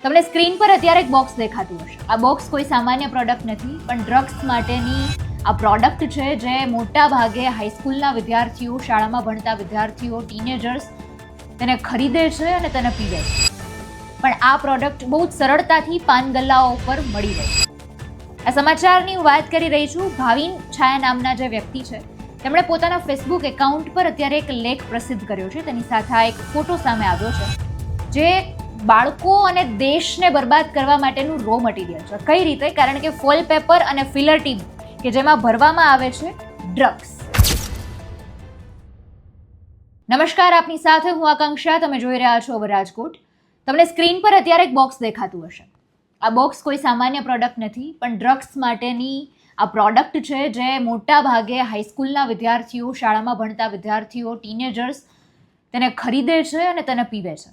તમને સ્ક્રીન પર અત્યારે એક બોક્સ દેખાતું હશે. આ બોક્સ કોઈ સામાન્ય પ્રોડક્ટ નથી, પણ ડ્રગ્સ માટેની આ પ્રોડક્ટ છે જે મોટા ભાગે હાઈસ્કૂલના વિદ્યાર્થીઓ, શાળામાં ભણતા વિદ્યાર્થીઓ, ટીનેજર્સ તેને ખરીદે છે અને તેને પીવે છે. પણ આ પ્રોડક્ટ બહુ જ સરળતાથી પાન ગલ્લાઓ ઉપર મળી રહે છે. આ સમાચારની હું વાત કરી રહી છું. ભાવિન છાયા નામના જે વ્યક્તિ છે, તેમણે પોતાના ફેસબુક એકાઉન્ટ પર અત્યારે એક લેખ પ્રસિદ્ધ કર્યો છે. તેની સાથે આ એક ફોટો સામે આવ્યો છે, જે બાળકો અને દેશને બરબાદ કરવા માટેનું રો મટીરિયલ છે. કઈ રીતે? કારણ કે ફોઇલ પેપર અને ફિલર ટીપ કે જેમાં ભરવામાં આવે છે ડ્રગ્સ. નમસ્કાર, આપની સાથે હું આકાંક્ષા. તમે જોઈ રહ્યા છો અવર રાજકોટ. તમને સ્ક્રીન પર અત્યારે એક બોક્સ દેખાતું હશે. આ બોક્સ કોઈ સામાન્ય પ્રોડક્ટ નથી, પણ ડ્રગ્સ માટેની આ પ્રોડક્ટ છે જે મોટા ભાગે હાઈસ્કૂલના વિદ્યાર્થીઓ, શાળામાં ભણતા વિદ્યાર્થીઓ, ટીનેજર્સ તેને ખરીદે છે અને તેને પીવે છે.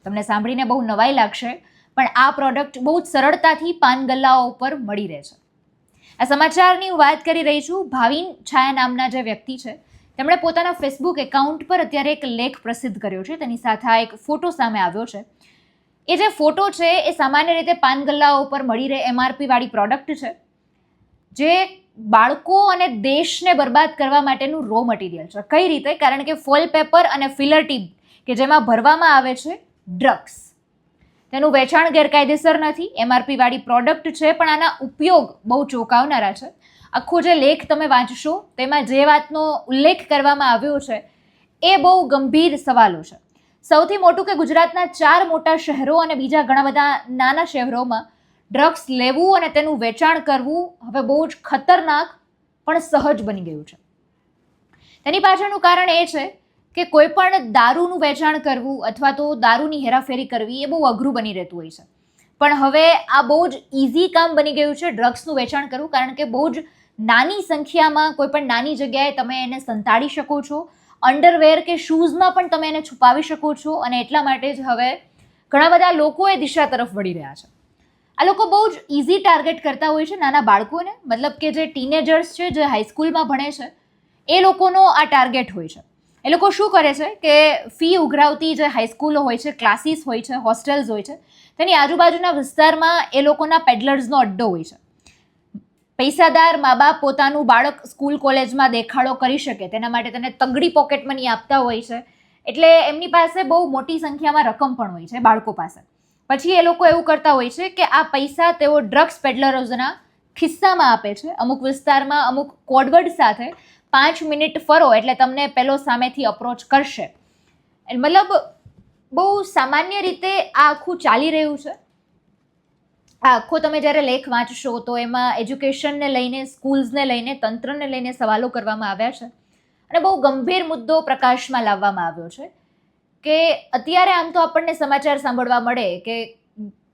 તમને સાંભળીને બહુ નવાઈ લાગશે, પણ આ પ્રોડક્ટ બહુ જ સરળતાથી પાન ગલ્લાઓ ઉપર મળી રહે છે. આ સમાચારની હું વાત કરી રહી છું. ભાવિન છાયા નામના જે વ્યક્તિ છે, તેમણે પોતાના ફેસબુક એકાઉન્ટ પર અત્યારે એક લેખ પ્રસિદ્ધ કર્યો છે. તેની સાથે આ એક ફોટો સામે આવ્યો છે. એ જે ફોટો છે એ સામાન્ય રીતે પાન ગલ્લાઓ ઉપર મળી રહે MRP વાળી પ્રોડક્ટ છે, જે બાળકો અને દેશને બરબાદ કરવા માટેનું રો મટીરિયલ છે. કઈ રીતે? કારણ કે ફોઇલ પેપર અને ફિલર ટીપ કે જેમાં ભરવામાં આવે છે ડ્રગ્સ. તેનું વેચાણ ગેરકાયદેસર નથી, MRP વાળી પ્રોડક્ટ છે, પણ આના ઉપયોગ બહુ ચોંકાવનારા છે. આખો જે લેખ તમે વાંચશો તેમાં જે વાતનો ઉલ્લેખ કરવામાં આવ્યો છે એ બહુ ગંભીર સવાલો છે. સૌથી મોટું કે ગુજરાતના 4 મોટા શહેરો અને બીજા ઘણા બધા નાના શહેરોમાં ડ્રગ્સ લેવું અને તેનું વેચાણ કરવું હવે બહુ જ ખતરનાક પણ સહજ બની ગયું છે. તેની પાછળનું કારણ એ છે કે કોઈ પણ દારૂનું વેચાણ કરવું અથવા તો દારૂની હેરાફેરી કરવી એ બહુ અઘરું બની રહેતું હોય છે. પણ હવે આ બહુ જ ઇઝી કામ બની ગયું છે ડ્રગ્સનું વેચાણ કરવું, કારણ કે બહુ જ નાની સંખ્યામાં કોઈ પણ નાની જગ્યાએ તમે એને સંતાડી શકો છો. અંડરવેર કે શૂઝમાં પણ તમે એને છુપાવી શકો છો. અને એટલા માટે જ હવે ઘણા બધા લોકો એ દિશા તરફ વળી રહ્યા છે. આ લોકો બહુ જ ઇઝી ટાર્ગેટ કરતા હોય છે નાના બાળકોને, મતલબ કે જે ટીનેજર્સ છે, જે હાઈસ્કૂલમાં ભણે છે, એ લોકોનો આ ટાર્ગેટ હોય છે. એ લોકો શું કરે છે કે ફી ઉઘરાવતી જે હાઈસ્કૂલો હોય છે, ક્લાસીસ હોય છે, હોસ્ટેલ્સ હોય છે, તેની આજુબાજુના વિસ્તારમાં એ લોકોના પેડલર્સનો અડ્ડો હોય છે. પૈસાદાર મા બાપ પોતાનું બાળક સ્કૂલ કોલેજમાં દેખાડો કરી શકે તેના માટે તેને તગડી પોકેટ મની આપતા હોય છે. એટલે એમની પાસે બહુ મોટી સંખ્યામાં રકમ પણ હોય છે બાળકો પાસે. પછી એ લોકો એવું કરતા હોય છે કે આ પૈસા તેઓ ડ્રગ્સ પેડલર્સના ખિસ્સામાં આપે છે. અમુક વિસ્તારમાં અમુક કોડવર્ડ સાથે 5 મિનિટ ફરો એટલે તમને પેલો સામેથી અપ્રોચ કરશે. મતલબ બહુ સામાન્ય રીતે આ આખું ચાલી રહ્યું છે. આ આખો તમે જ્યારે લેખ વાંચશો તો એમાં એજ્યુકેશનને લઈને, સ્કૂલ્સને લઈને, તંત્રને લઈને સવાલો કરવામાં આવ્યા છે. અને બહુ ગંભીર મુદ્દો પ્રકાશમાં લાવવામાં આવ્યો છે કે અત્યારે આમ તો આપણને સમાચાર સાંભળવા મળે કે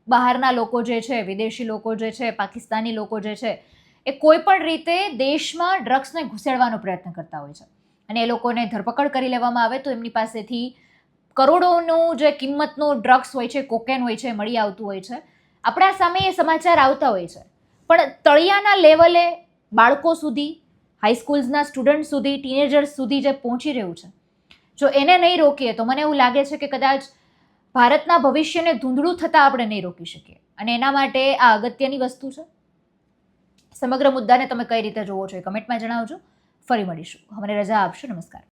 બહારના લોકો જે છે, વિદેશી લોકો જે છે, પાકિસ્તાની લોકો જે છે, એ કોઈ પણ રીતે દેશમાં ડ્રગ્સને ઘુસેડવાનો પ્રયત્ન કરતા હોય છે. અને એ લોકોને ધરપકડ કરી લેવામાં આવે તો એમની પાસેથી કરોડોનું જે કિંમતનું ડ્રગ્સ હોય છે, કોકેન હોય છે, મળી આવતું હોય છે. આપણા સામે એ સમાચાર આવતા હોય છે. પણ તળિયાના લેવલે બાળકો સુધી, હાઈસ્કૂલ્સના સ્ટુડન્ટ સુધી, ટીનેજર્સ સુધી જે પહોંચી રહ્યું છે, જો એને નહીં રોકીએ તો મને એવું લાગે છે કે કદાચ ભારતના ભવિષ્યને ધૂંધળું થતાં આપણે નહીં રોકી શકીએ. અને એના માટે આ અગત્યની વસ્તુ છે. સમગ્ર મુદ્દાને તમે કઈ રીતે જોવો છો એ કમેન્ટમાં જણાવજો. ફરી મળીશું. અમને રજા આપશો. નમસ્કાર.